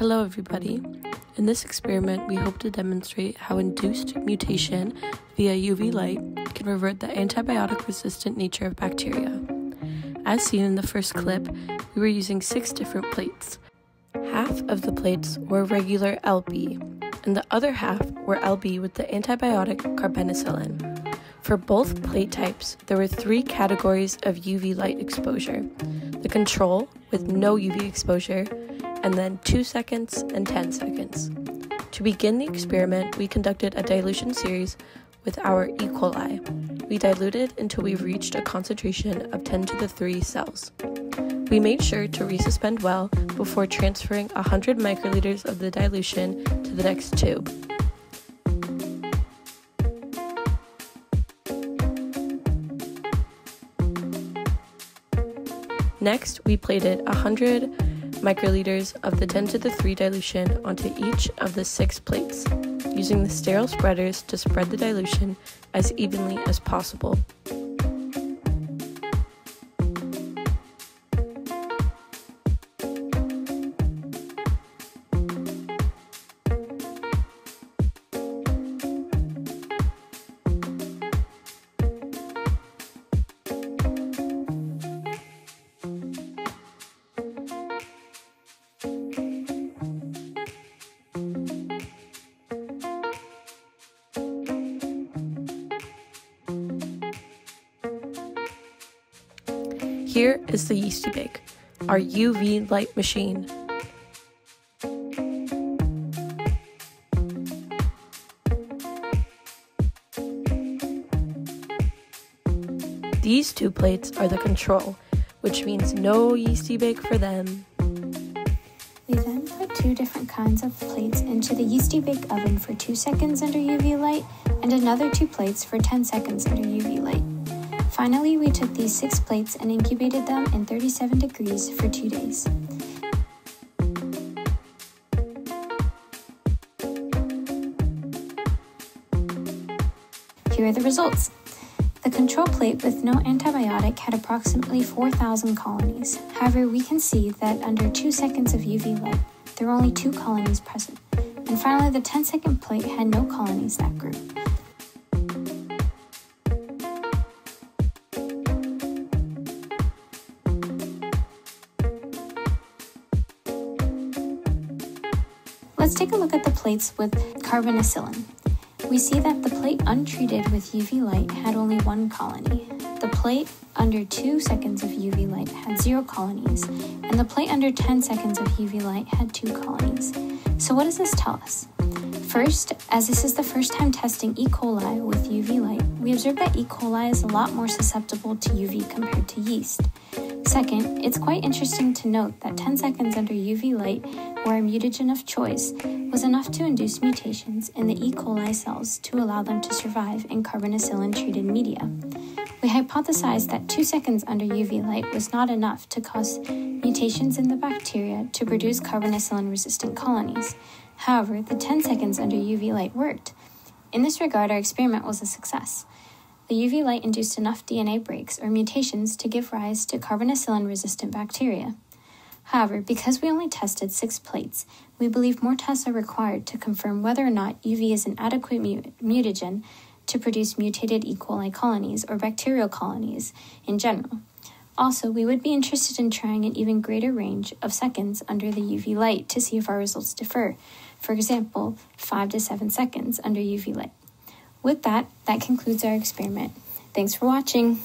Hello everybody. In this experiment, we hope to demonstrate how induced mutation via UV light can revert the antibiotic-resistant nature of bacteria. As seen in the first clip, we were using 6 different plates. Half of the plates were regular LB, and the other half were LB with the antibiotic carpenicillin. For both plate types, there were 3 categories of UV light exposure: the control with no UV exposure, and then 2 seconds and 10 seconds. To begin the experiment, we conducted a dilution series with our E. coli. We diluted until we reached a concentration of 10 to the 3 cells. We made sure to resuspend well before transferring 100 microliters of the dilution to the next tube. Next, we plated 100 microliters of the 10 to the 3 dilution onto each of the 6 plates, using the sterile spreaders to spread the dilution as evenly as possible. Here is the yeasty bake, our UV light machine. These 2 plates are the control, which means no yeasty bake for them. We then put 2 different kinds of plates into the yeasty bake oven for 2 seconds under UV light and another 2 plates for 10 seconds under UV light. Finally, we took these 6 plates and incubated them in 37 degrees for 2 days. Here are the results. The control plate with no antibiotic had approximately 4,000 colonies. However, we can see that under 2 seconds of UV light, there were only 2 colonies present. And finally, the 10-second plate had no colonies that grew. Let's take a look at the plates with carpenicillin. We see that the plate untreated with UV light had only 1 colony. The plate under 2 seconds of UV light had 0 colonies, and the plate under 10 seconds of UV light had 2 colonies. So what does this tell us? First, as this is the first time testing E. coli with UV light, we observe that E. coli is a lot more susceptible to UV compared to yeast. Second, it's quite interesting to note that 10 seconds under UV light, or our mutagen of choice, was enough to induce mutations in the E. coli cells to allow them to survive in carpenicillin-treated media. We hypothesized that 2 seconds under UV light was not enough to cause mutations in the bacteria to produce carpenicillin-resistant colonies. However, the 10 seconds under UV light worked. In this regard, our experiment was a success. The UV light induced enough DNA breaks or mutations to give rise to carpenicillin-resistant bacteria. However, because we only tested 6 plates, we believe more tests are required to confirm whether or not UV is an adequate mutagen to produce mutated E. coli colonies or bacterial colonies in general. Also, we would be interested in trying an even greater range of seconds under the UV light to see if our results differ. For example, 5 to 7 seconds under UV light. With that concludes our experiment. Thanks for watching.